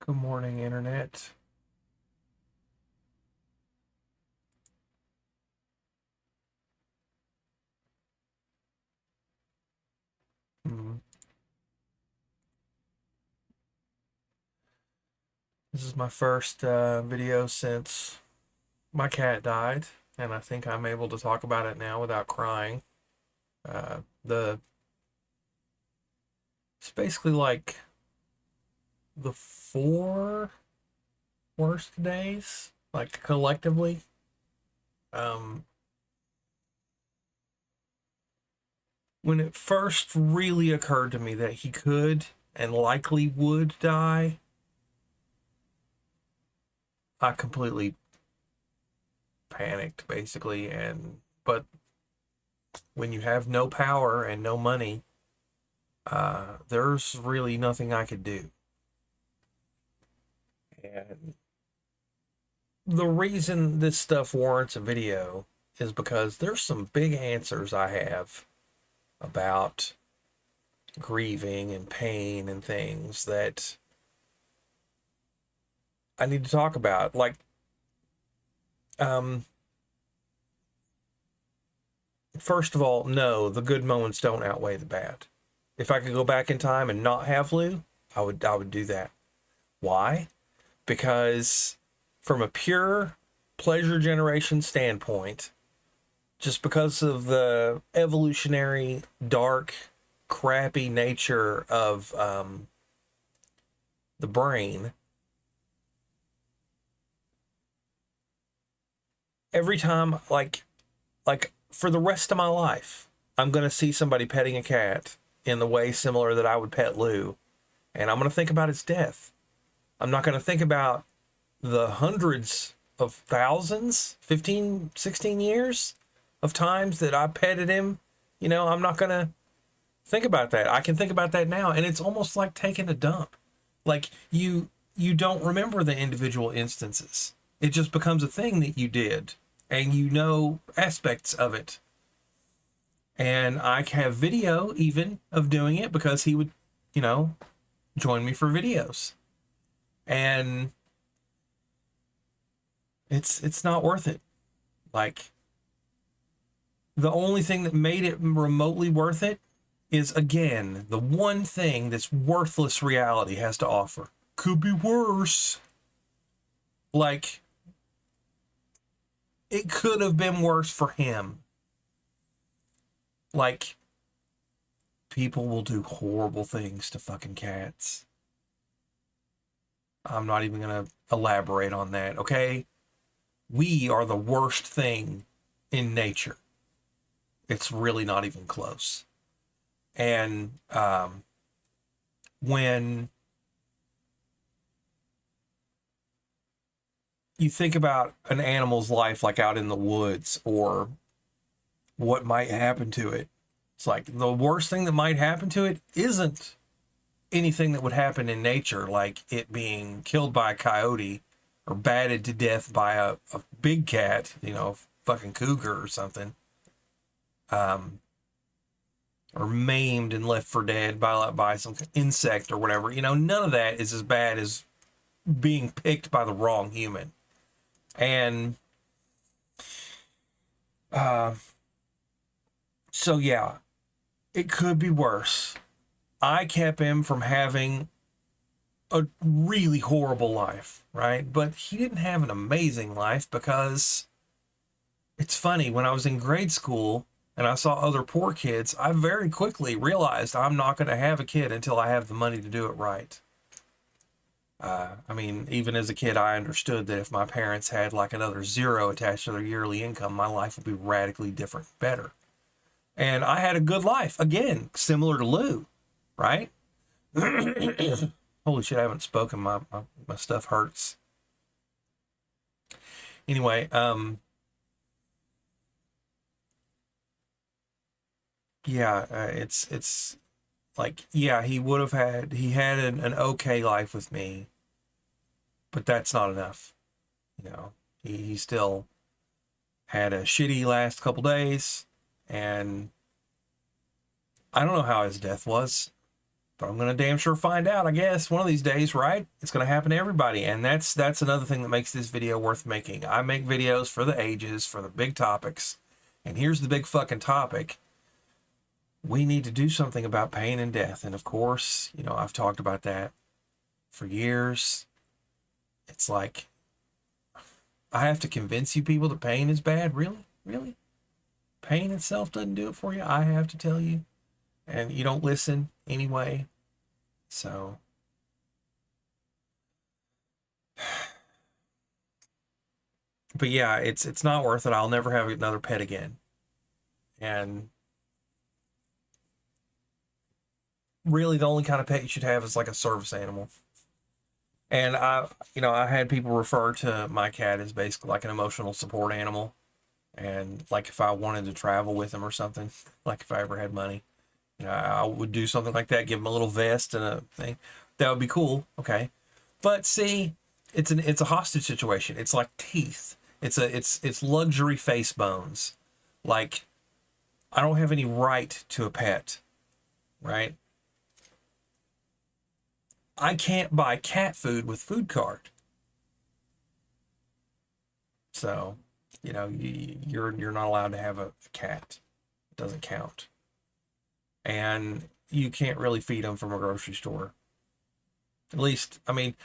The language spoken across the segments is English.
Good morning, Internet. Hmm. This is my first video since my cat died, and I think I'm able to talk about it now without crying. The It's basically like the four worst days, like collectively. Um, when it first really occurred to me that he could and likely would die, I completely panicked, basically. But when you have no power and no money, there's really nothing I could do. And the reason this stuff warrants a video is because there's some big answers I have about grieving and pain and things that I need to talk about. Um, first of all, no, the good moments don't outweigh the bad. If I could go back in time and not have Lou, I would do that. Why? Because from a pure pleasure generation standpoint, just because of the evolutionary, dark, crappy nature of the brain, every time, like for the rest of my life, I'm gonna see somebody petting a cat in the way similar that I would pet Lou, and I'm gonna think about his death. I'm not gonna think about the hundreds of thousands, 15, 16 years of times that I petted him. I'm not gonna think about that. I can think about that now, and it's almost like taking a dump. Like you don't remember the individual instances. It just becomes a thing that you did, and you know aspects of it. And I have video even of doing it because he would, you know, join me for videos. And it's not worth it. Like, the only thing that made it remotely worth it is, again, the one thing this worthless reality has to offer. Could be worse. Like, it could have been worse for him. Like, people will do horrible things to fucking cats. I'm not even going to elaborate on that, okay? We are the worst thing in nature. It's really not even close. And when you think about an animal's life, like out in the woods, or what might happen to it, it's like the worst thing that might happen to it isn't anything that would happen in nature, like it being killed by a coyote or batted to death by a big cat, fucking cougar or something, or maimed and left for dead by some insect or whatever. None of that is as bad as being picked by the wrong human. And so, yeah, it could be worse. I kept him from having a really horrible life, right? But he didn't have an amazing life because it's funny. When I was in grade school and I saw other poor kids, I very quickly realized I'm not going to have a kid until I have the money to do it right. I mean, even as a kid, I understood that if my parents had like another zero attached to their yearly income, my life would be radically different, better. And I had a good life, again, similar to Lou, right? Holy shit, I haven't spoken. My stuff hurts. Anyway, yeah, it's like, yeah, he had an okay life with me, but that's not enough. He still had a shitty last couple days, and I don't know how his death was, But I'm going to damn sure find out, I guess, one of these days, right? It's going to happen to everybody. And that's another thing that makes this video worth making. I make videos for the ages, for the big topics. And here's the big fucking topic. We need to do something about pain and death. And of course, you know, I've talked about that for years. It's like, I have to convince you people that pain is bad? Really? Really? Pain itself doesn't do it for you? I have to tell you. And you don't listen anyway. So, but yeah, it's not worth it. I'll never have another pet again. And really, the only kind of pet you should have is like a service animal. And I had people refer to my cat as basically like an emotional support animal. And like if I wanted to travel with him or something, like if I ever had money, you know, I would do something like that, give him a little vest and a thing. That would be cool. Okay. But see, it's a hostage situation. It's like teeth. It's luxury face bones. Like, I don't have any right to a pet, right? I can't buy cat food with food card. So, you know, you're not allowed to have a cat. It doesn't count. And you can't really feed them from a grocery store. At least, I mean,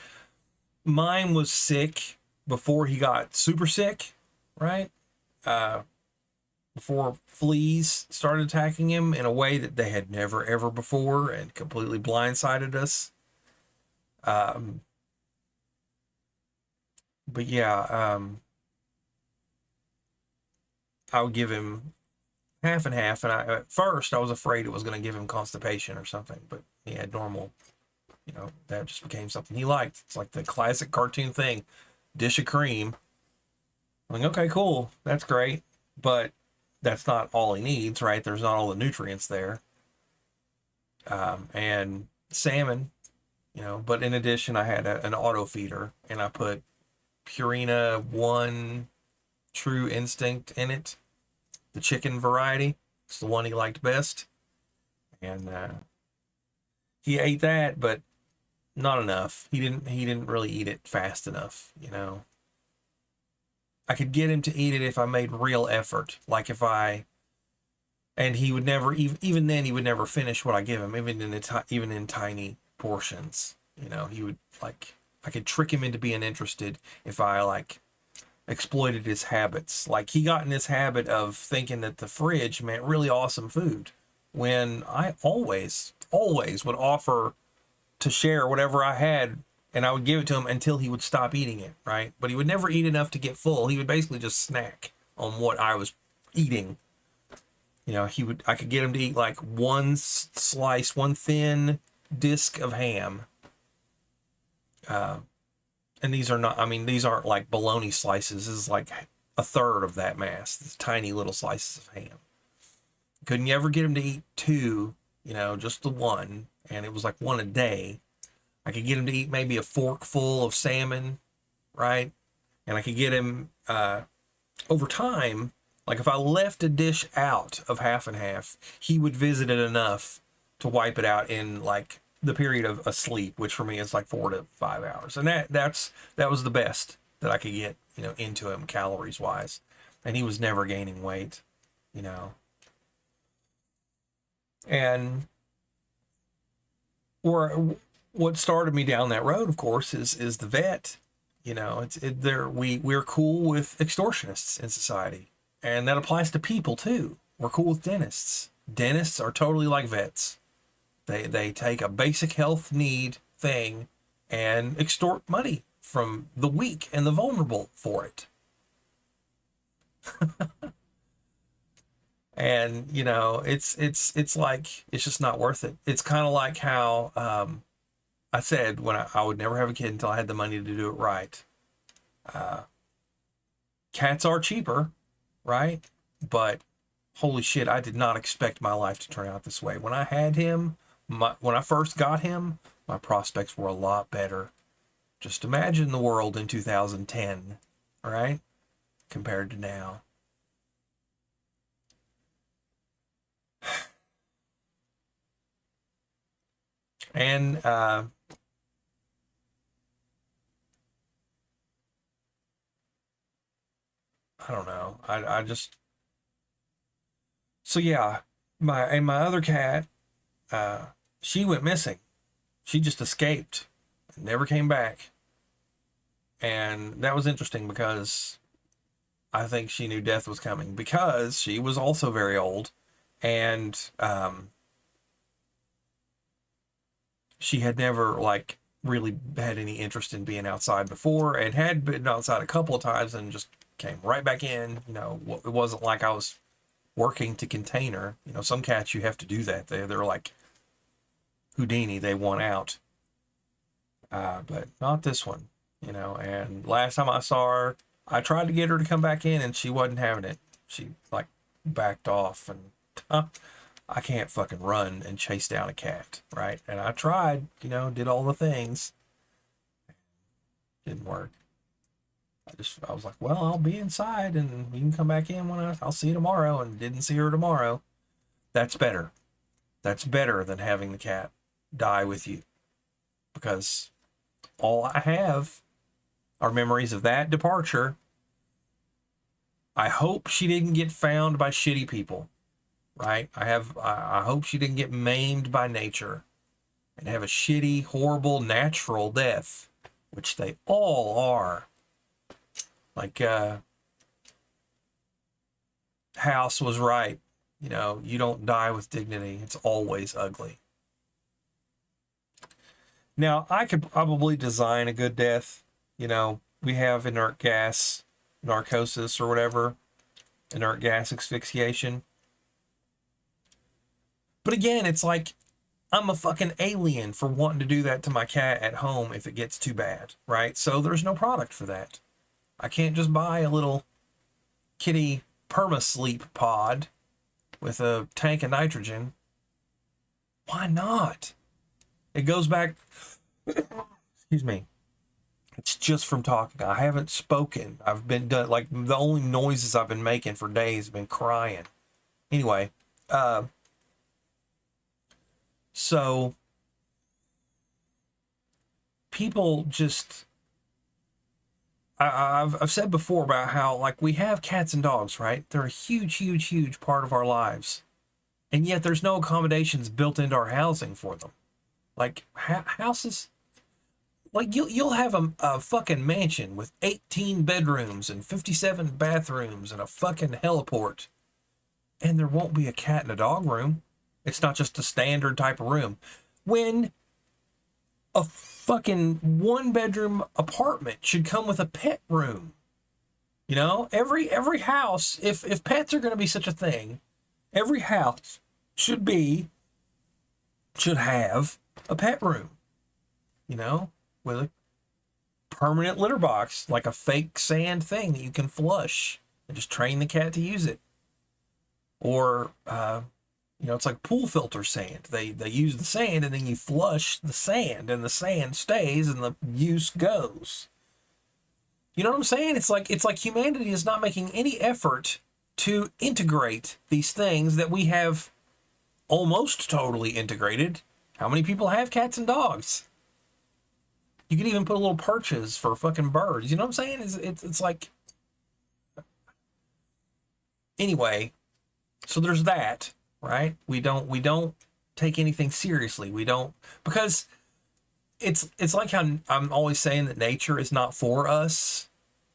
mine was sick before he got super sick, right? Before fleas started attacking him in a way that they had never ever before and completely blindsided us. But yeah, I would give him half and half, and at first I was afraid it was going to give him constipation or something, but he had normal, you know, that just became something he liked. It's like the classic cartoon thing, dish of cream. I'm like, okay, cool, that's great, but that's not all he needs, right? There's not all the nutrients there. And salmon, you know, but in addition, I had an auto feeder, and I put Purina One True Instinct in it, the chicken variety. It's the one he liked best. And he ate that, but not enough. He didn't really eat it fast enough, you know. I could get him to eat it if I made real effort. Like if I, and he would never, even then he would never finish what I give him, even in tiny portions. You know, he would like, I could trick him into being interested if I like exploited his habits. Like he got in this habit of thinking that the fridge meant really awesome food, when I always would offer to share whatever I had, and I would give it to him until he would stop eating it, right? But he would never eat enough to get full. He would basically just snack on what I was eating. You know, I could get him to eat like one slice, one thin disc of ham. And these are not, I mean, these aren't like bologna slices. This is like a third of that mass. These tiny little slices of ham. Couldn't you ever get him to eat two, you know, just the one, and it was like one a day. I could get him to eat maybe a fork full of salmon, right? And I could get him, over time, like if I left a dish out of half and half, he would visit it enough to wipe it out in like the period of a sleep, which for me is like 4 to 5 hours. And that was the best that I could get, you know, into him calories wise. And he was never gaining weight, you know. And what started me down that road, of course, is the vet. You know, we're cool with extortionists in society, and that applies to people too. We're cool with dentists. Dentists are totally like vets. They take a basic health need thing and extort money from the weak and the vulnerable for it. And you know, it's like, it's just not worth it. It's kind of like how I said when I would never have a kid until I had the money to do it right. Cats are cheaper, right? But holy shit, I did not expect my life to turn out this way. When I had him, when I first got him, my prospects were a lot better. Just imagine the world in 2010, right? Compared to now. And I don't know. I just, so yeah, my other cat, she went missing. She just escaped, never came back. And that was interesting because I think she knew death was coming because she was also very old, and she had never like really had any interest in being outside before, and had been outside a couple of times and just came right back in. You know, it wasn't like I was working to contain her. You know, some cats you have to do that. They're like Houdini. They want out, but not this one. You know, and last time I saw her, I tried to get her to come back in, and she wasn't having it. She like backed off, and I can't fucking run and chase down a cat, right? And I tried, you know, did all the things. Didn't work. I was like, well, I'll be inside and you can come back in when I'll see you tomorrow, and didn't see her tomorrow. That's better. That's better than having the cat die with you, because all I have are memories of that departure. I hope she didn't get found by shitty people, right? I hope she didn't get maimed by nature and have a shitty, horrible, natural death, which they all are. Like, House was right. You know, you don't die with dignity. It's always ugly. Now, I could probably design a good death. You know, we have inert gas narcosis or whatever, inert gas asphyxiation. But again, it's like, I'm a fucking alien for wanting to do that to my cat at home if it gets too bad, right? So there's no product for that. I can't just buy a little kitty perma-sleep pod with a tank of nitrogen. Why not? It goes back, excuse me, it's just from talking. I haven't spoken. I've been done, like, the only noises I've been making for days have been crying. Anyway, so people just, I've said before about how, like, we have cats and dogs, right? They're a huge, huge, huge part of our lives. And yet there's no accommodations built into our housing for them. Like, houses, like, you'll have a fucking mansion with 18 bedrooms and 57 bathrooms and a fucking heliport, and there won't be a cat and a dog room. It's not just a standard type of room. When a fucking 1-bedroom apartment should come with a pet room. You know, every house, if pets are going to be such a thing, every house should have a pet room. You know, with a permanent litter box, like a fake sand thing that you can flush and just train the cat to use it. Or you know, it's like pool filter sand. They use the sand, and then you flush the sand, and the sand stays, and the use goes. You know what I'm saying? It's like humanity is not making any effort to integrate these things that we have almost totally integrated. How many people have cats and dogs? You can even put little perches for fucking birds. You know what I'm saying? It's like, anyway. So there's that. Right? We don't take anything seriously. We don't, because it's like how I'm always saying that nature is not for us.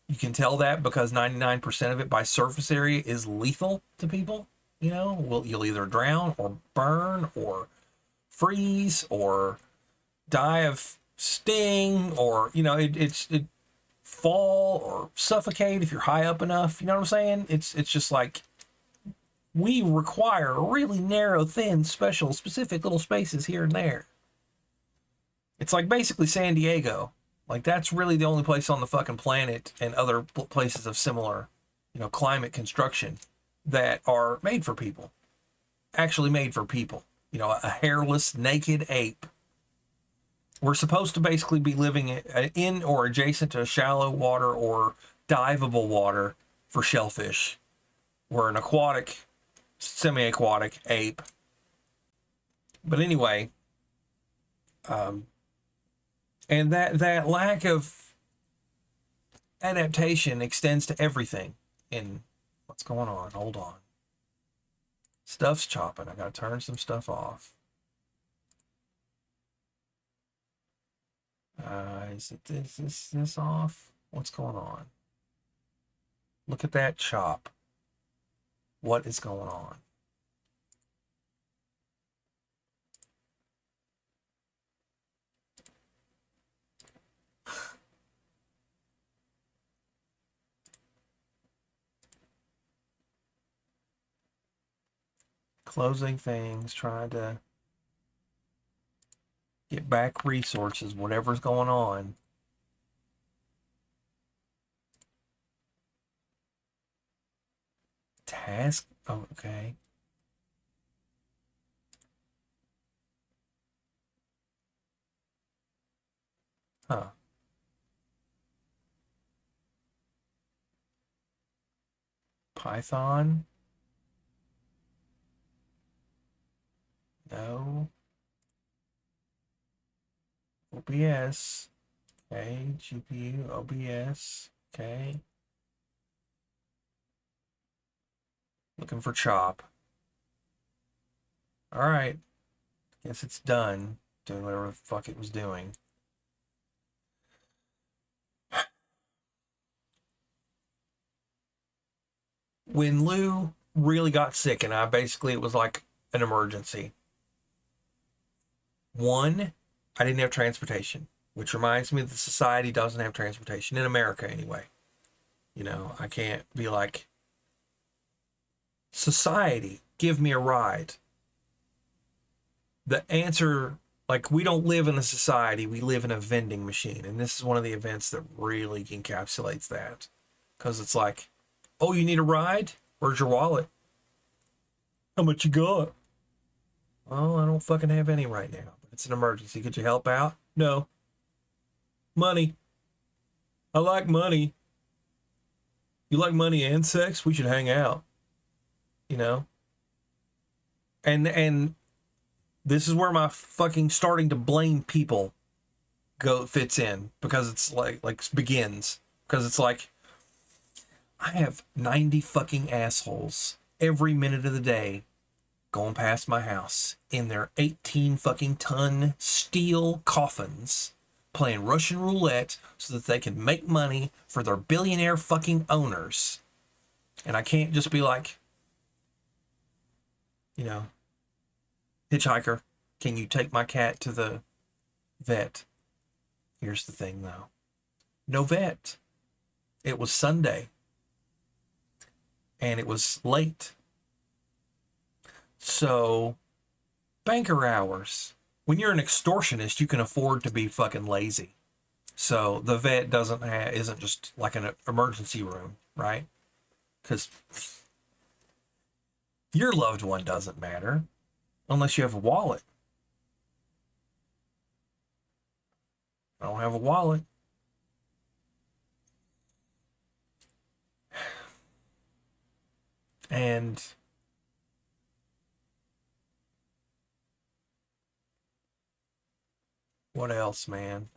You can tell that because 99% of it by surface area is lethal to people. You know, you'll either drown or burn or freeze or die of sting, or, you know, it fall or suffocate if you're high up enough. You know what I'm saying? It's just like, we require really narrow, thin, special, specific little spaces here and there. It's like basically San Diego. Like, that's really the only place on the fucking planet, and other places of similar, you know, climate construction, that are made for people. Actually made for people. You know, a hairless, naked ape. We're supposed to basically be living in or adjacent to shallow water or diveable water for shellfish. We're an aquatic, semi-aquatic ape. But anyway, And that lack of adaptation extends to everything. In what's going on? Hold on. Stuff's chopping. I gotta turn some stuff off. Is it this off? What's going on? Look at that chop. What is going on? Closing things, trying to get back resources, whatever's going on. Task? Oh, okay. Huh. Python? No. OBS. Okay. GPU, OBS. Okay. Looking for chop. All right. Guess it's done. Doing whatever the fuck it was doing. When Lou really got sick, and it was like an emergency. One, I didn't have transportation, which reminds me that society doesn't have transportation in America anyway. You know, I can't be like, society, give me a ride. The answer, like, we don't live in a society, we live in a vending machine. And this is one of the events that really encapsulates that. Because it's like, oh, you need a ride? Where's your wallet? How much you got? Well, I don't fucking have any right now. But it's an emergency. Could you help out? No. Money. I like money. You like money and sex? We should hang out. You know? And this is where my fucking starting to blame people fits in, because it's like begins. Because it's like, I have 90 fucking assholes every minute of the day going past my house in their 18 fucking ton steel coffins, playing Russian roulette so that they can make money for their billionaire fucking owners. And I can't just be like, you know, hitchhiker, can you take my cat to the vet? Here's the thing, though. No vet. It was Sunday. And it was late. So, banker hours. When you're an extortionist, you can afford to be fucking lazy. So the vet isn't just like an emergency room, right? Because your loved one doesn't matter unless you have a wallet. I don't have a wallet. And what else, man?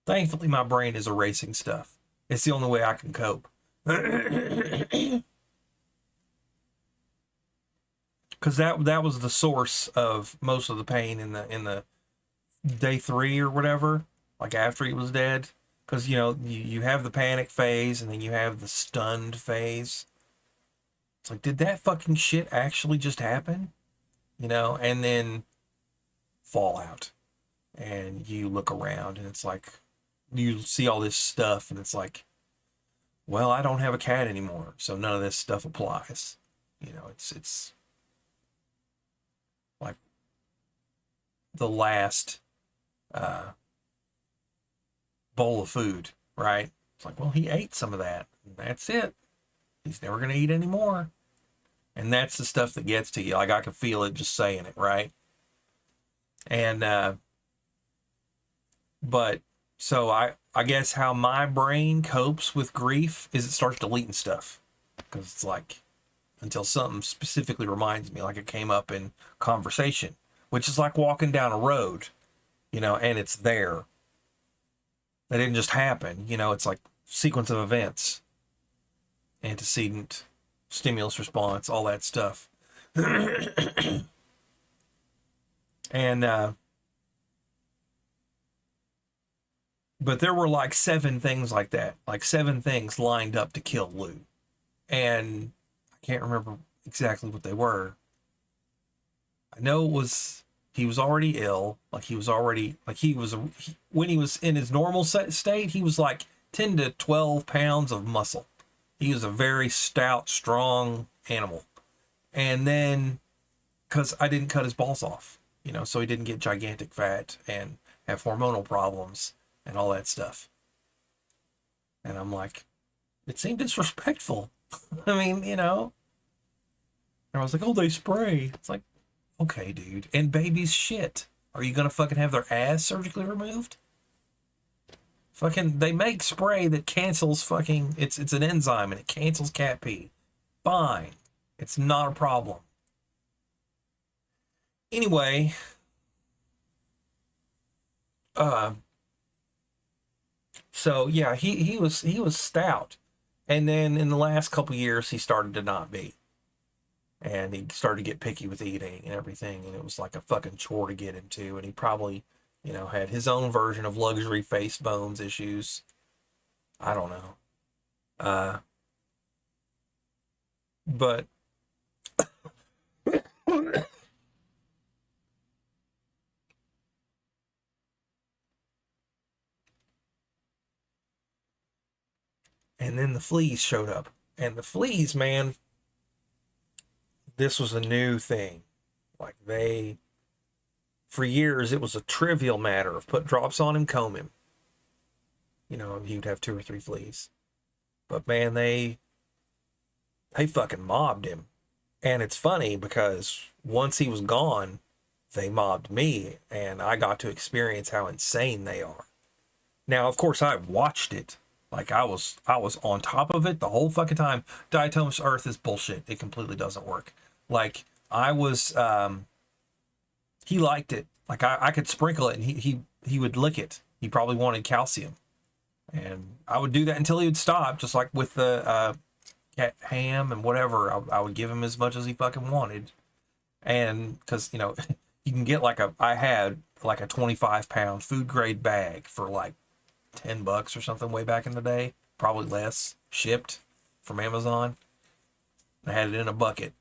Thankfully, my brain is erasing stuff. It's the only way I can cope. Because that was the source of most of the pain in the day 3 or whatever, like after he was dead. Because, you know, you have the panic phase and then you have the stunned phase. It's like, did that fucking shit actually just happen? You know, and then fallout. And you look around and it's like, you see all this stuff and it's like, well, I don't have a cat anymore, so none of this stuff applies. You know, it's like the last bowl of food, right? It's like, well, he ate some of that. And that's it. He's never going to eat anymore. And that's the stuff that gets to you. Like, I can feel it just saying it, right? And, but, so I guess how my brain copes with grief is it starts deleting stuff. Because it's like, until something specifically reminds me, like it came up in conversation, which is like walking down a road, you know, and it's there. That didn't just happen, you know, it's like sequence of events, antecedent, stimulus response, all that stuff. And, but there were like 7 things like that, like 7 things lined up to kill Lou. And I can't remember exactly what they were. I know it was, he was already ill. Like he was already, like when he was in his normal state, he was like 10 to 12 pounds of muscle. He was a very stout, strong animal. And then, because I didn't cut his balls off, you know, so he didn't get gigantic fat and have hormonal problems and all that stuff. And I'm like, it seemed disrespectful. I mean, you know. And I was like, oh, they spray. It's like, okay, dude. And babies shit. Are you gonna fucking have their ass surgically removed? Fucking, they make spray that cancels fucking, it's an enzyme and it cancels cat pee. Fine. It's not a problem. Anyway, so yeah, he was stout. And then in the last couple years he started to not be. And he started to get picky with eating and everything, and it was like a fucking chore to get him to, and he probably, you know, had his own version of luxury face bones issues. I don't know. But and then the fleas showed up. And the fleas, man, this was a new thing. Like for years, it was a trivial matter of put drops on him, comb him. You know, he'd have 2 or 3 fleas. But man, they fucking mobbed him. And it's funny because once he was gone, they mobbed me, and I got to experience how insane they are. Now, of course, I watched it. Like I was on top of it the whole fucking time. Diatomaceous earth is bullshit. It completely doesn't work. Like I was, he liked it. Like I could sprinkle it and he would lick it. He probably wanted calcium. And I would do that until he would stop, just like with the ham and whatever. I would give him as much as he fucking wanted. And because, you know, you can get I had like a 25-pound food grade bag for like $10 or something way back in the day, probably less, shipped from Amazon. I had it in a bucket.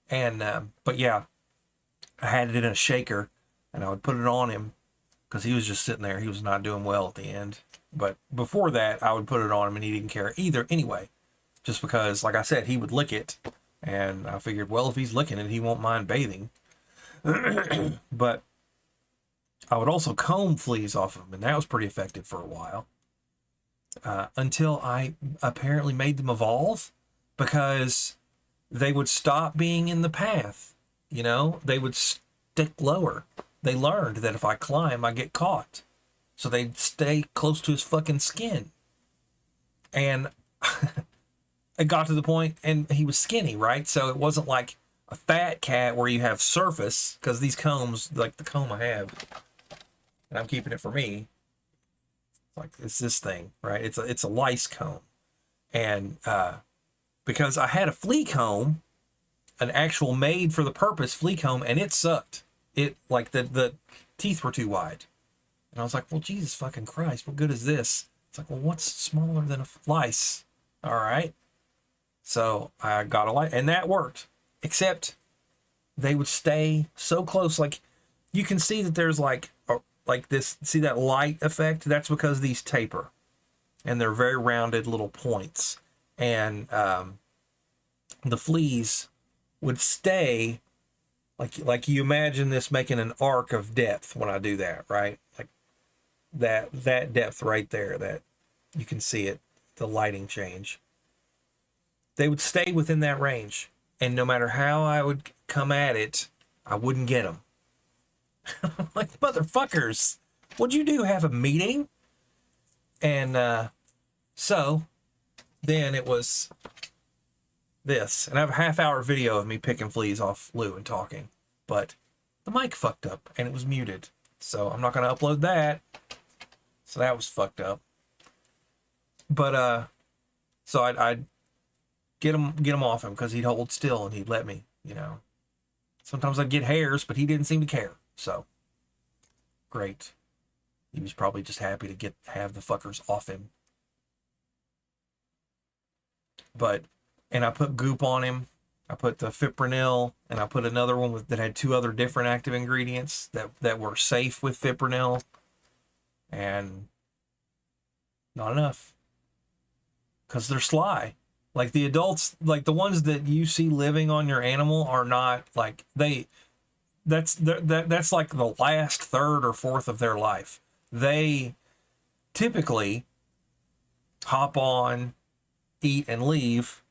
And, but yeah, I had it in a shaker and I would put it on him because he was just sitting there. He was not doing well at the end. But before that, I would put it on him and he didn't care either anyway, just because, like I said, he would lick it. And I figured, well, if he's licking it, he won't mind bathing. But I would also comb fleas off of them, and that was pretty effective for a while. Until I apparently made them evolve, because they would stop being in the path. You know, they would stick lower. They learned that if I climb, I get caught. So they'd stay close to his fucking skin. And it got to the point, and he was skinny, right? So it wasn't like a fat cat where you have surface, because these combs, like the comb I have, and I'm keeping it for me, like it's this thing, right? It's a lice comb. And because I had a flea comb, an actual made for the purpose flea comb, and it sucked. It, like the teeth were too wide. And I was like, well, Jesus fucking Christ, what good is this? It's like, well, what's smaller than a lice? All right. So I got a lice, and that worked. Except they would stay so close. Like you can see that there's like this, see that light effect? That's because these taper. And they're very rounded little points. And the fleas would stay, like you imagine this making an arc of depth when I do that, right? Like that depth right there, that you can see it, the lighting change. They would stay within that range, and no matter how I would come at it, I wouldn't get them. I'm like, motherfuckers, what'd you do? Have a meeting? And so then this, and I have a half-hour video of me picking fleas off Lou and talking, but the mic fucked up and it was muted, so I'm not gonna upload that. So that was fucked up. But so I'd get him off him because he'd hold still and he'd let me, you know. Sometimes I'd get hairs, but he didn't seem to care. So great. He was probably just happy to have the fuckers off him. And I put goop on him. I put the fipronil, and I put another one that had 2 other different active ingredients that were safe with fipronil, and not enough. Because they're sly. Like the adults, like the ones that you see living on your animal are not like that's like the last third or fourth of their life. They typically hop on, eat, and leave.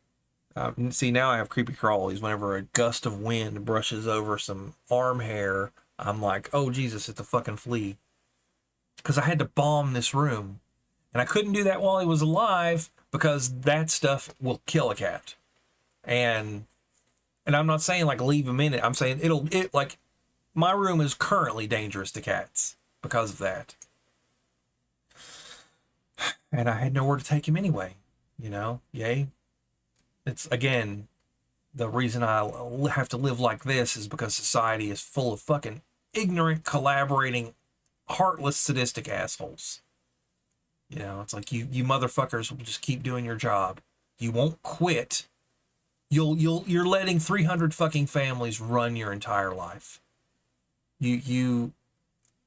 See, now I have creepy crawlies. Whenever a gust of wind brushes over some arm hair, I'm like, oh Jesus, it's a fucking flea. Because I had to bomb this room. And I couldn't do that while he was alive because that stuff will kill a cat. And I'm not saying like leave him in it. I'm saying it like my room is currently dangerous to cats because of that. And I had nowhere to take him anyway, you know? Yay. It's, again, the reason I have to live like this is because society is full of fucking ignorant, collaborating, heartless, sadistic assholes. You know, it's like you motherfuckers will just keep doing your job. You won't quit. You're letting 300 fucking families run your entire life.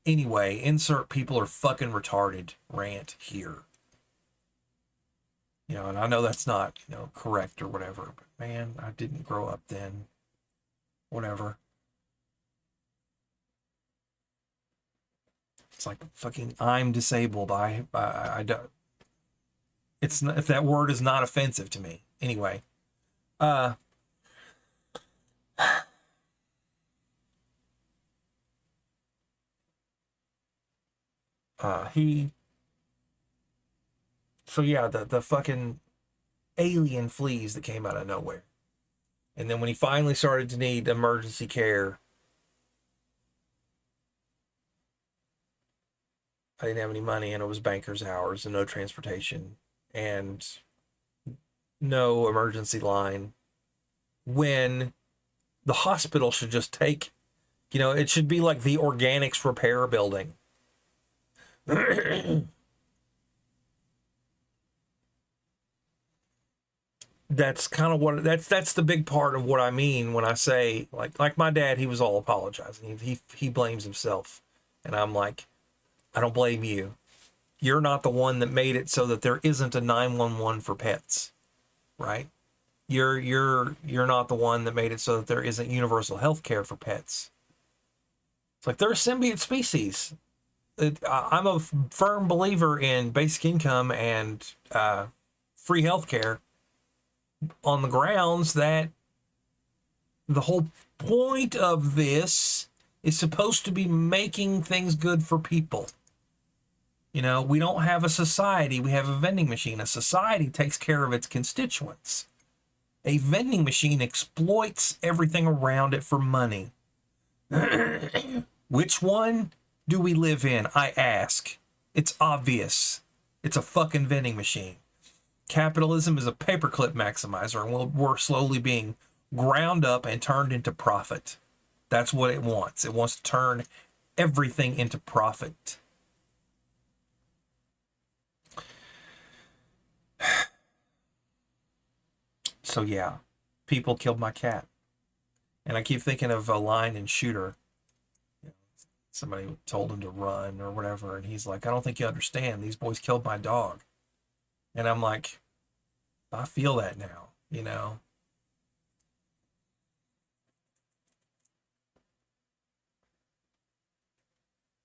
Anyway, insert people are fucking retarded rant here. You know, and I know that's not, you know, correct or whatever, but man, I didn't grow up then. Whatever. It's like fucking I'm disabled. I don't. It's not, if that word is not offensive to me. Anyway. So yeah, the fucking alien fleas that came out of nowhere. And then when he finally started to need emergency care, I didn't have any money and it was banker's hours and no transportation and no emergency line. When the hospital should just take, you know, it should be like the organics repair building. That's kind of what that's the big part of what I mean when I say like my dad, he was all apologizing. He blames himself. And I'm like, I don't blame you. You're not the one that made it so that there isn't a 911 for pets, right? You're not the one that made it so that there isn't universal health care for pets. It's like they're a symbiote species. I'm a firm believer in basic income and free health care on the grounds that the whole point of this is supposed to be making things good for people. You know, we don't have a society, we have a vending machine. A society takes care of its constituents. A vending machine exploits everything around it for money. Which one do we live in? I ask. It's obvious. It's a fucking vending machine. Capitalism is a paperclip maximizer, and we're slowly being ground up and turned into profit. That's what it wants. It wants to turn everything into profit. So yeah, people killed my cat. And I keep thinking of a line in Shooter. Somebody told him to run or whatever, and he's like, I don't think you understand. These boys killed my dog. And I'm like, I feel that now, you know?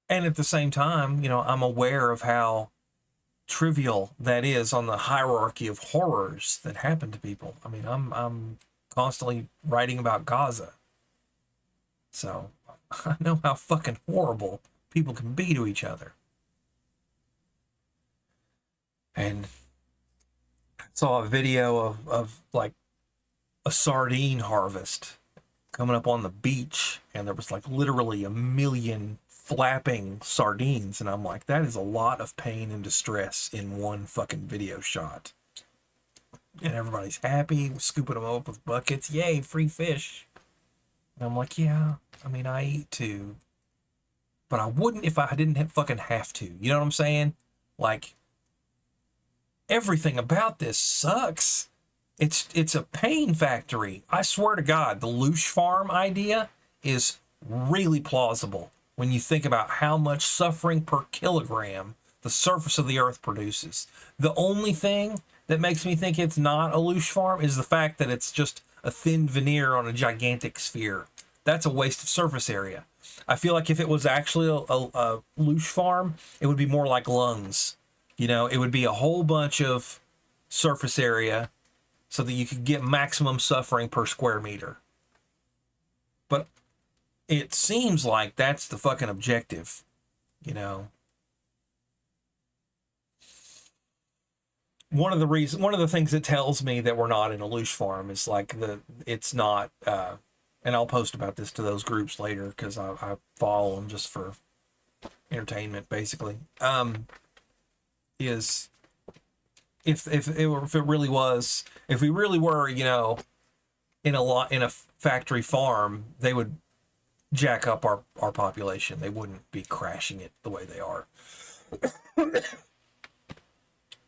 And at the same time, you know, I'm aware of how trivial that is on the hierarchy of horrors that happen to people. I mean, I'm constantly writing about Gaza. So I know how fucking horrible people can be to each other. And I saw a video of like a sardine harvest coming up on the beach, and there was like literally a million flapping sardines, and I'm like, that is a lot of pain and distress in one fucking video shot. And everybody's happy, scooping them up with buckets, yay, free fish. And I'm like, yeah, I mean, I eat too, but I wouldn't if I didn't fucking have to. You know what I'm saying? Like, everything about this sucks. It's a pain factory. I swear to God, the Loosh Farm idea is really plausible when you think about how much suffering per kilogram the surface of the earth produces. The only thing that makes me think it's not a Loosh Farm is the fact that it's just a thin veneer on a gigantic sphere. That's a waste of surface area. I feel like if it was actually a Loosh Farm, it would be more like lungs. You know, it would be a whole bunch of surface area so that you could get maximum suffering per square meter. But it seems like that's the fucking objective, you know. One of the things that tells me that we're not in a Loosh Farm is like it's not, and I'll post about this to those groups later because I follow them just for entertainment, basically. Is if it really was, if we really were, you know, in a factory farm, they would jack up our population. They wouldn't be crashing it the way they are.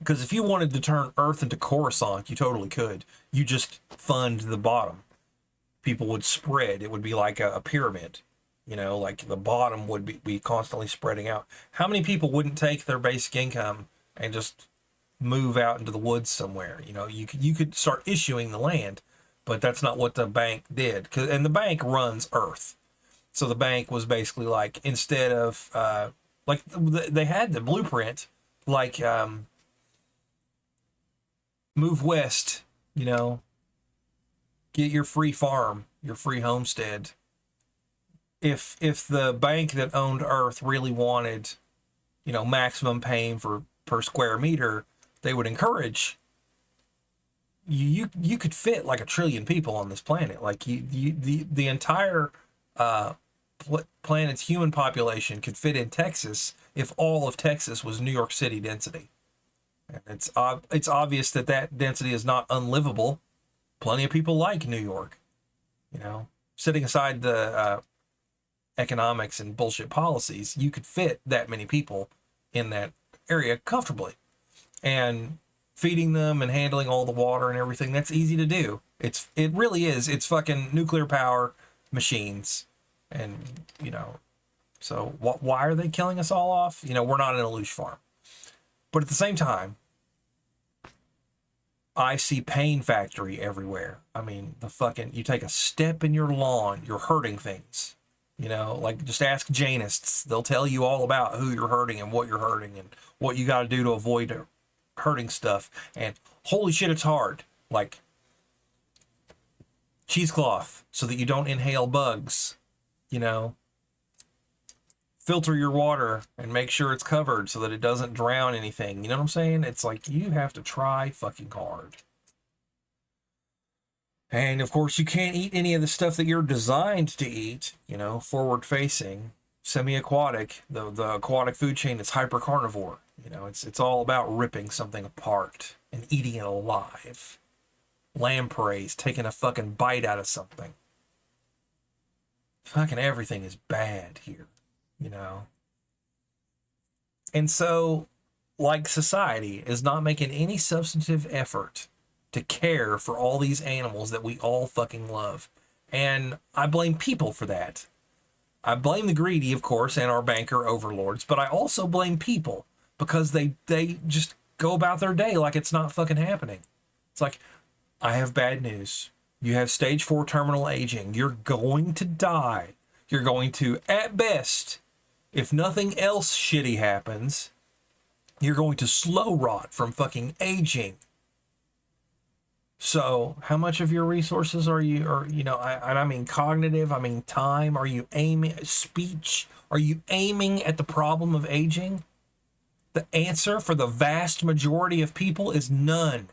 Because if you wanted to turn Earth into Coruscant, you totally could. You just fund the bottom. People would spread. It would be like a pyramid. You know, like the bottom would be constantly spreading out. How many people wouldn't take their basic income and just move out into the woods somewhere? You know, you could start issuing the land, but that's not what the bank did. And the bank runs Earth. So the bank was basically like, instead of, like they had the blueprint, like, move west, you know, get your free farm, your free homestead. If the bank that owned Earth really wanted, you know, maximum pain per square meter, they would encourage you could fit like 1 trillion people on this planet. Like the entire planet's human population could fit in Texas if all of Texas was New York City density. And it's obvious that density is not unlivable. Plenty of people like New York, you know. Setting aside the economics and bullshit policies, you could fit that many people in that area comfortably. And feeding them and handling all the water and everything, that's easy to do. It really is. It's fucking nuclear power machines. And, you know, so why are they killing us all off? You know, we're not in a Loosh Farm. But at the same time, I see pain factory everywhere. I mean, you take a step in your lawn, you're hurting things. You know, like just ask Janists. They'll tell you all about who you're hurting and what you're hurting and what you got to do to avoid hurting stuff. And holy shit, it's hard. Like cheesecloth so that you don't inhale bugs, you know. Filter your water and make sure it's covered so that it doesn't drown anything. You know what I'm saying? It's like you have to try fucking hard. And of course, you can't eat any of the stuff that you're designed to eat, you know, forward facing, semi-aquatic, the aquatic food chain is hyper carnivore. You know, it's all about ripping something apart and eating it alive. Lampreys taking a fucking bite out of something. Fucking everything is bad here. You know, and so, like, society is not making any substantive effort to care for all these animals that we all fucking love. And I blame people for that. I blame the greedy, of course, and our banker overlords, but I also blame people because they just go about their day like it's not fucking happening. It's like, I have bad news. You have stage 4 terminal aging. You're going to die. You're going to, at best, if nothing else shitty happens, you're going to slow rot from fucking aging. So how much of your resources are you, or, you know, I mean cognitive, I mean time, are you aiming, speech, are you aiming at the problem of aging? The answer for the vast majority of people is none.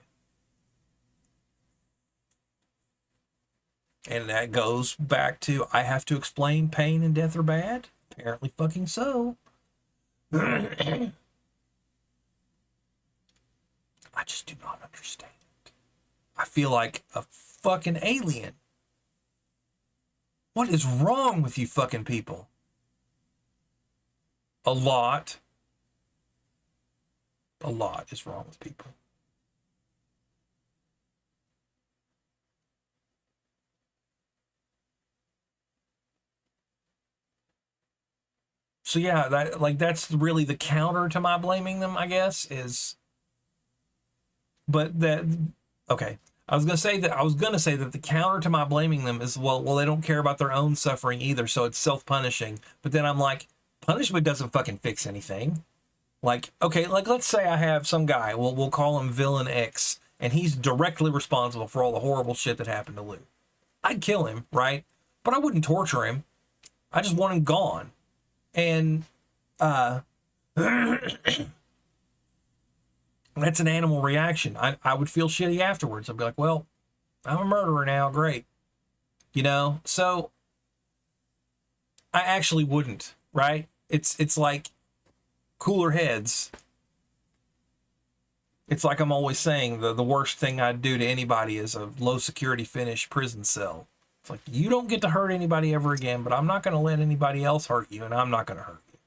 And that goes back to, I have to explain pain and death are bad? Apparently fucking so. I just do not understand it. I feel like a fucking alien. What is wrong with you fucking people? A lot is wrong with people. So yeah, that's really the counter to my blaming them, I guess, is, but that, okay. I was gonna say that the counter to my blaming them is, well, they don't care about their own suffering either, so it's self-punishing. But then I'm like, punishment doesn't fucking fix anything. Like, okay, like let's say I have some guy, we'll call him Villain X, and he's directly responsible for all the horrible shit that happened to Lou. I'd kill him, right? But I wouldn't torture him. I just want him gone. And that's an animal reaction. I would feel shitty afterwards. I'd be like, well, I'm a murderer now. Great. You know? So I actually wouldn't, right? It's like cooler heads. It's like I'm always saying, the worst thing I'd do to anybody is a low security Finnish prison cell. It's like, you don't get to hurt anybody ever again, but I'm not going to let anybody else hurt you, and I'm not going to hurt you.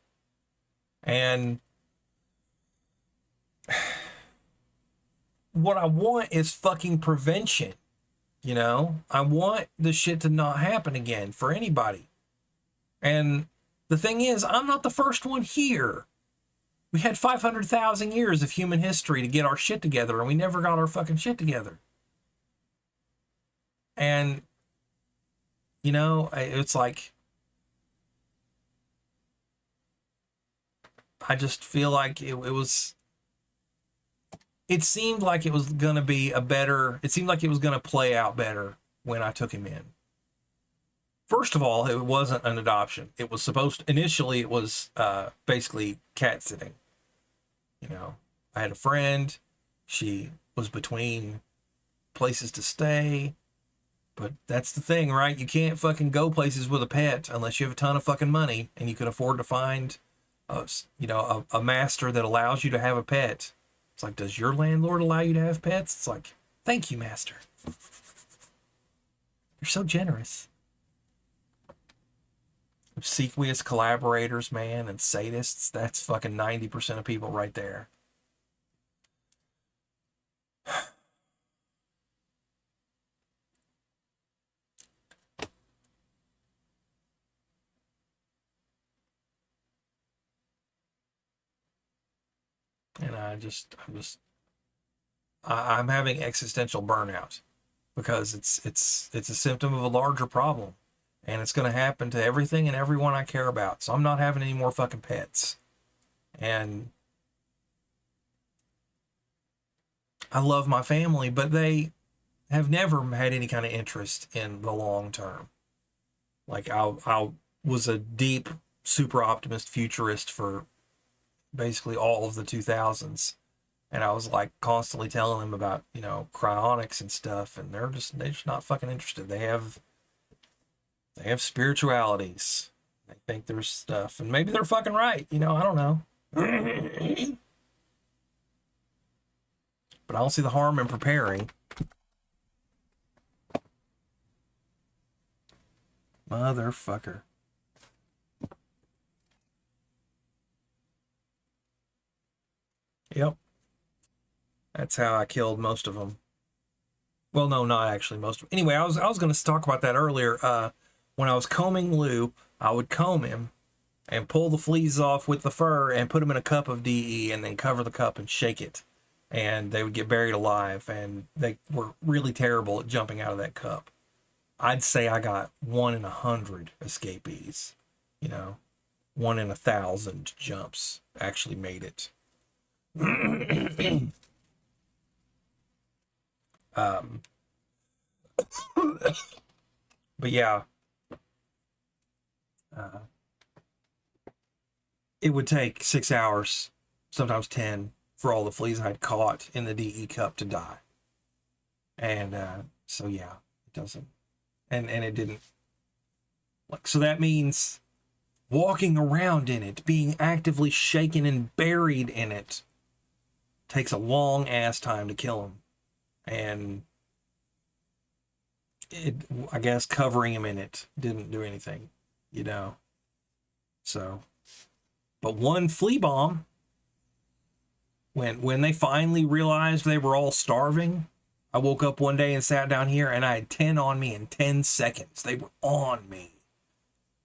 And what I want is fucking prevention. You know, I want the shit to not happen again for anybody. And the thing is, I'm not the first one here. We had 500,000 years of human history to get our shit together, and we never got our fucking shit together. And, you know, it's like, I just feel like it seemed like it was going to be it seemed like it was going to play out better when I took him in. First of all, it wasn't an adoption. It was initially it was basically cat sitting. You know, I had a friend. She was between places to stay. But that's the thing, right? You can't fucking go places with a pet unless you have a ton of fucking money and you can afford to find a master that allows you to have a pet. It's like, does your landlord allow you to have pets? It's like, thank you, master. You're so generous. Obsequious collaborators, man, and sadists, that's fucking 90% of people right there. And I'm having existential burnout because it's a symptom of a larger problem. And it's going to happen to everything and everyone I care about. So I'm not having any more fucking pets. And I love my family, but they have never had any kind of interest in the long term. Like I was a deep, super optimist futurist for basically all of the 2000s. And I was like constantly telling them about, you know, cryonics and stuff. And they're just not fucking interested. They have spiritualities. They think there's stuff, and maybe they're fucking right. You know, I don't know. But I don't see the harm in preparing. Motherfucker. Yep. That's how I killed most of them. Well, no, not actually most of them. Anyway, I was going to talk about that earlier. When I was combing Lou, I would comb him and pull the fleas off with the fur and put them in a cup of DE and then cover the cup and shake it. And they would get buried alive, and they were really terrible at jumping out of that cup. I'd say I got 1 in 100 escapees. You know, 1 in 1,000 jumps actually made it. But yeah, it would take 6 hours, sometimes 10, for all the fleas I'd caught in the DE cup to die. And so yeah, it doesn't. and it didn't. Like, so that means walking around in it, being actively shaken and buried in it, takes a long ass time to kill him. And I guess covering him in it didn't do anything, you know. So, but one flea bomb, when they finally realized they were all starving, I woke up one day and sat down here and I had 10 on me in 10 seconds. They were on me.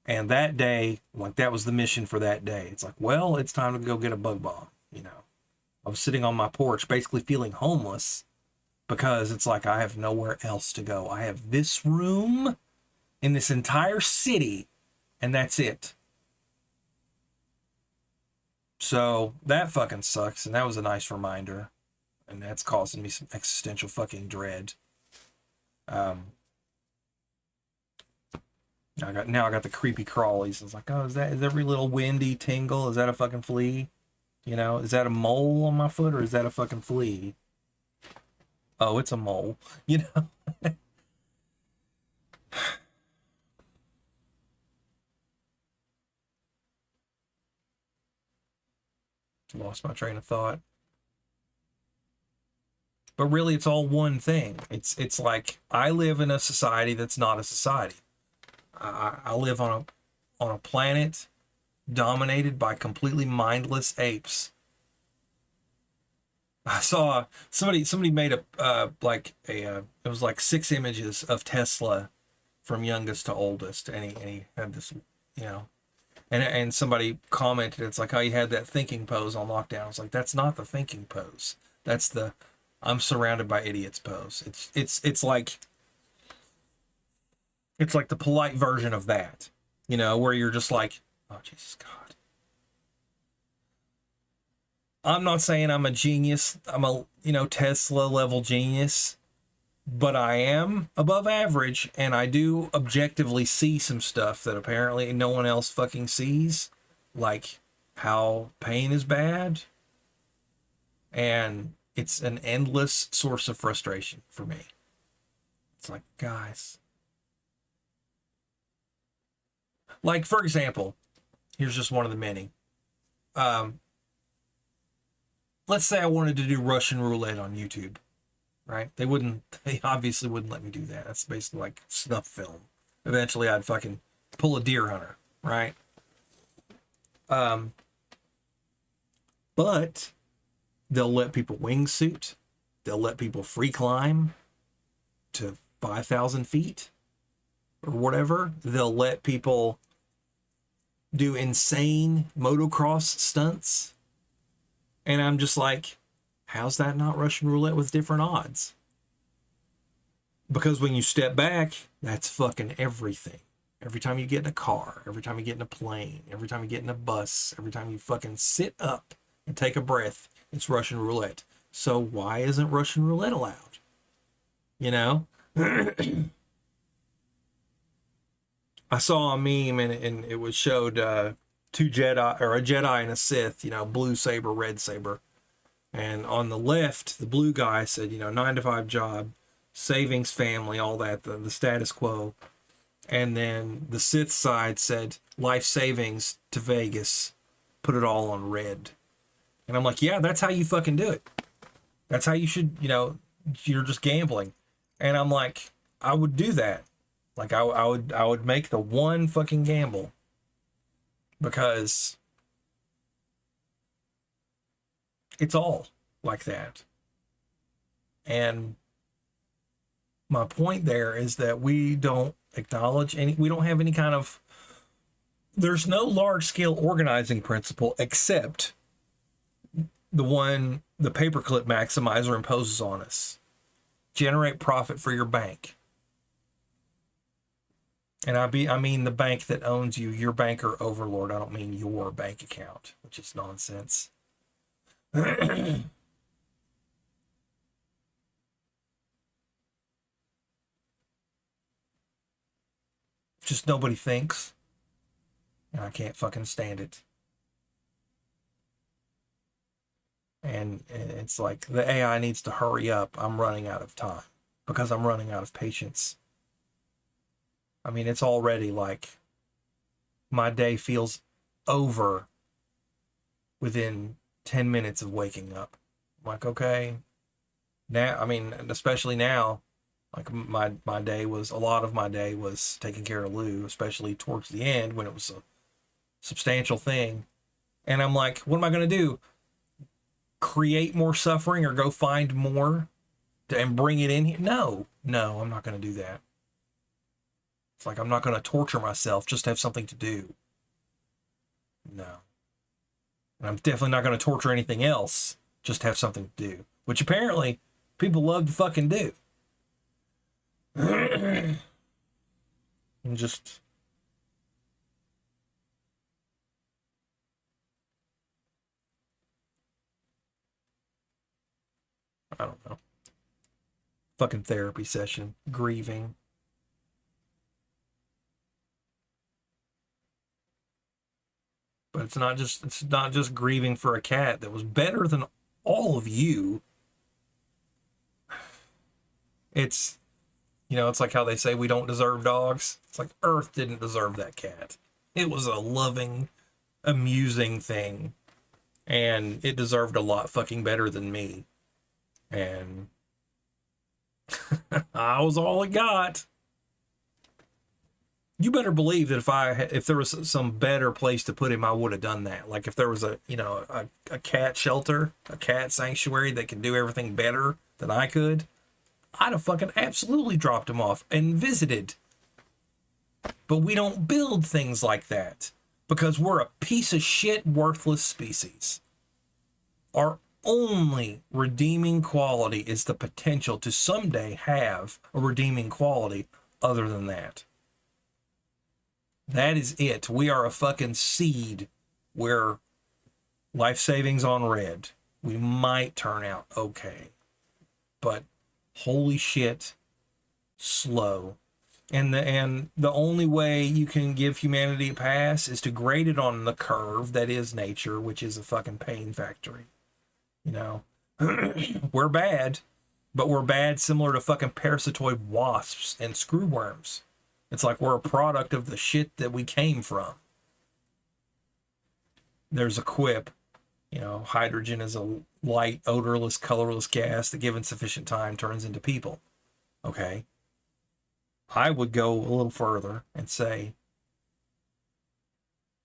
And that day, like, that was the mission for that day. It's like, well, it's time to go get a bug bomb, you know. I was sitting on my porch basically feeling homeless because it's like I have nowhere else to go. I have this room in this entire city, and that's it. So that fucking sucks, and that was a nice reminder. And that's causing me some existential fucking dread. Now I got the creepy crawlies. It's like, oh, is every little windy tingle? Is that a fucking flea? You know, is that a mole on my foot or is that a fucking flea? Oh, it's a mole. You know. Lost my train of thought. But really, it's all one thing. It's like I live in a society that's not a society. I live on a planet dominated by completely mindless apes. I saw somebody made it was like 6 images of Tesla from youngest to oldest, and he had this, you know, and somebody commented, it's like how you had that thinking pose on lockdown. It's like, that's not the thinking pose. That's the I'm surrounded by idiots pose. It's like the polite version of that, you know, where you're just like, oh Jesus God. I'm not saying I'm a genius. I'm a, you know, Tesla level genius, but I am above average, and I do objectively see some stuff that apparently no one else fucking sees, like how pain is bad, and it's an endless source of frustration for me. It's like, guys, like, for example, here's just one of the many. Let's say I wanted to do Russian roulette on YouTube, right? They obviously wouldn't let me do that. That's basically like snuff film. Eventually I'd fucking pull a deer hunter, right? But they'll let people wingsuit. They'll let people free climb to 5,000 feet or whatever. They'll let people do insane motocross stunts. And I'm just like, how's that not Russian roulette with different odds? Because when you step back, that's fucking everything. Every time you get in a car, every time you get in a plane, every time you get in a bus, every time you fucking sit up and take a breath, it's Russian roulette. So why isn't Russian roulette allowed? You know? I saw a meme and it was showed two Jedi, or a Jedi and a Sith, you know, blue saber, red saber. And on the left, the blue guy said, you know, 9-to-5 job, savings, family, all that, the status quo. And then the Sith side said, life savings to Vegas, put it all on red. And I'm like, yeah, that's how you fucking do it. That's how you should, you know, you're just gambling. And I'm like, I would do that. Like, I would make the one fucking gamble. Because it's all like that. And my point there is that we don't acknowledge we don't have any kind of, there's no large scale organizing principle except the one the paperclip maximizer imposes on us. Generate profit for your bank. And I mean the bank that owns you, your banker overlord. I don't mean your bank account, which is nonsense. Just nobody thinks. And I can't fucking stand it. And it's like the AI needs to hurry up. I'm running out of time because I'm running out of patience. I mean, it's already like my day feels over within 10 minutes of waking up. I'm like, okay, now, I mean, especially now, like my day was, a lot of my day was taking care of Lou, especially towards the end when it was a substantial thing. And I'm like, what am I going to do? Create more suffering or go find more and bring it in here? No, I'm not going to do that. It's like, I'm not going to torture myself just to have something to do. No. And I'm definitely not going to torture anything else just to have something to do, which apparently people love to fucking do. And just, I don't know. Fucking therapy session, grieving. But it's not just grieving for a cat that was better than all of you. It's, you know, it's like how they say we don't deserve dogs. It's like Earth didn't deserve that cat. It was a loving, amusing thing. And it deserved a lot fucking better than me. And I was all it got. You better believe that if there was some better place to put him, I would have done that. Like if there was a cat shelter, a cat sanctuary that could do everything better than I could, I'd have fucking absolutely dropped him off and visited. But we don't build things like that because we're a piece of shit, worthless species. Our only redeeming quality is the potential to someday have a redeeming quality other than that. That is it. We are a fucking seed where life savings on red. We might turn out okay. But holy shit, slow. And the only way you can give humanity a pass is to grade it on the curve that is nature, which is a fucking pain factory. You know, we're bad, but we're bad similar to fucking parasitoid wasps and screwworms. It's like we're a product of the shit that we came from. There's a quip, you know, hydrogen is a light, odorless, colorless gas that given sufficient time turns into people. Okay. I would go a little further and say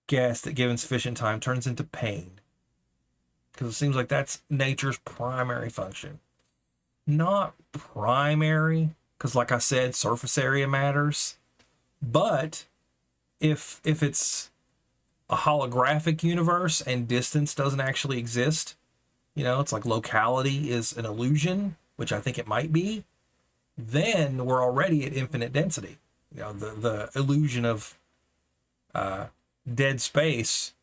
gas that given sufficient time turns into pain. Because it seems like that's nature's primary function. Not primary, because like I said, surface area matters. But if it's a holographic universe and distance doesn't actually exist, you know, it's like locality is an illusion, which I think it might be, then we're already at infinite density. You know, the illusion of dead space,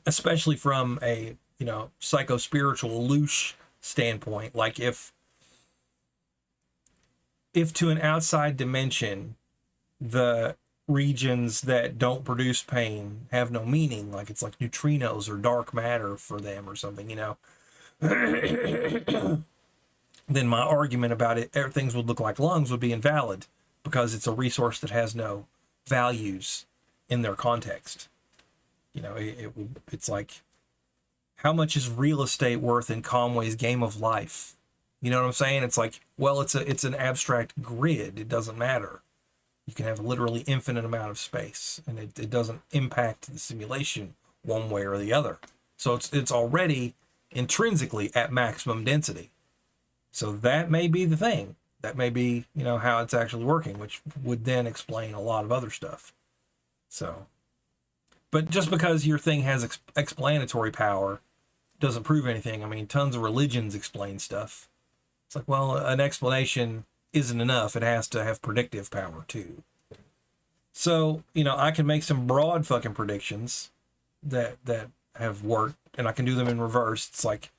especially from a, you know, psycho-spiritual loose standpoint, like if to an outside dimension, the regions that don't produce pain have no meaning, like it's like neutrinos or dark matter for them or something, you know, then my argument about it, things would look like lungs, would be invalid because it's a resource that has no values in their context. You know, it's like, how much is real estate worth in Conway's Game of Life? You know what I'm saying? It's like, well, it's an abstract grid. It doesn't matter. You can have a literally infinite amount of space, and it doesn't impact the simulation one way or the other. So it's already intrinsically at maximum density. So that may be the thing. That may be, you know, how it's actually working, which would then explain a lot of other stuff. So, but just because your thing has explanatory power doesn't prove anything. I mean, tons of religions explain stuff. It's like, well, an explanation isn't enough. It has to have predictive power too. So, you know, I can make some broad fucking predictions that have worked, and I can do them in reverse. It's like,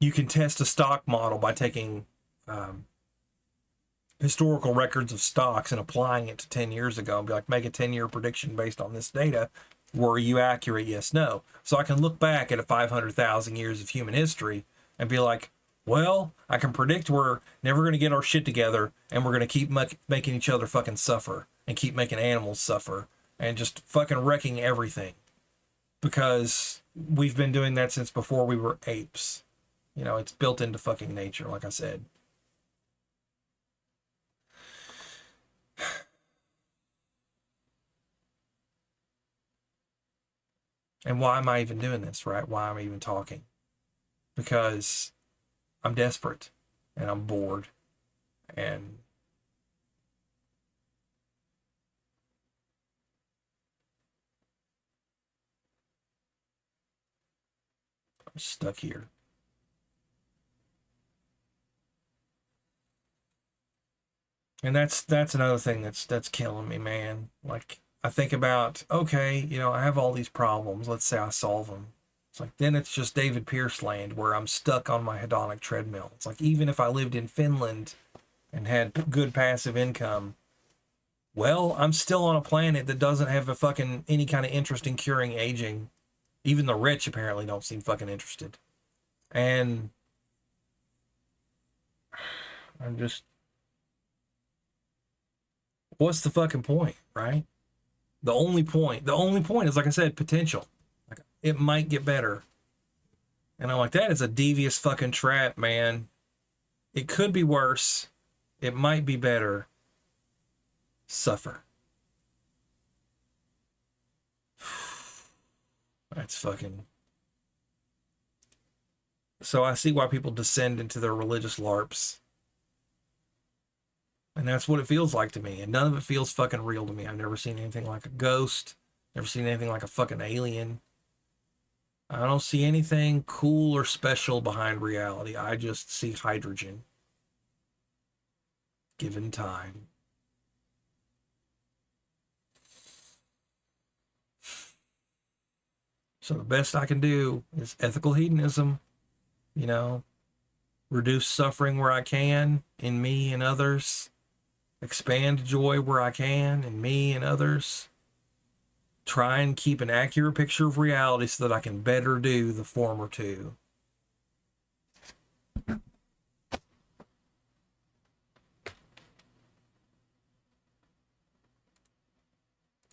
you can test a stock model by taking historical records of stocks and applying it to 10 years ago and be like, make a 10-year prediction based on this data. Were you accurate? Yes, no. So I can look back at 500,000 years of human history and be like, Well, I can predict we're never going to get our shit together, and we're going to keep making each other fucking suffer and keep making animals suffer and just fucking wrecking everything, because we've been doing that since before we were apes. You know, it's built into fucking nature, like I said. And why am I even doing this, right? Why am I even talking? Because I'm desperate and I'm bored and I'm stuck here. And that's another thing that's killing me, man. Like, I think about, okay, you know, I have all these problems. Let's say I solve them. It's like, then it's just David Pierce land where I'm stuck on my hedonic treadmill. It's like, even if I lived in Finland and had good passive income, well, I'm still on a planet that doesn't have a fucking any kind of interest in curing aging. Even the rich apparently don't seem fucking interested. And I'm just, what's the fucking point, right? The only point is, like I said, potential. Like, it might get better. And I'm like, that is a devious fucking trap, man. It could be worse. It might be better. Suffer. That's fucking. So I see why people descend into their religious LARPs. And that's what it feels like to me. And none of it feels fucking real to me. I've never seen anything like a ghost. Never seen anything like a fucking alien. I don't see anything cool or special behind reality. I just see hydrogen. Given time. So the best I can do is ethical hedonism, you know, reduce suffering where I can in me and others, expand joy where I can in me and others, try and keep an accurate picture of reality so that I can better do the former two.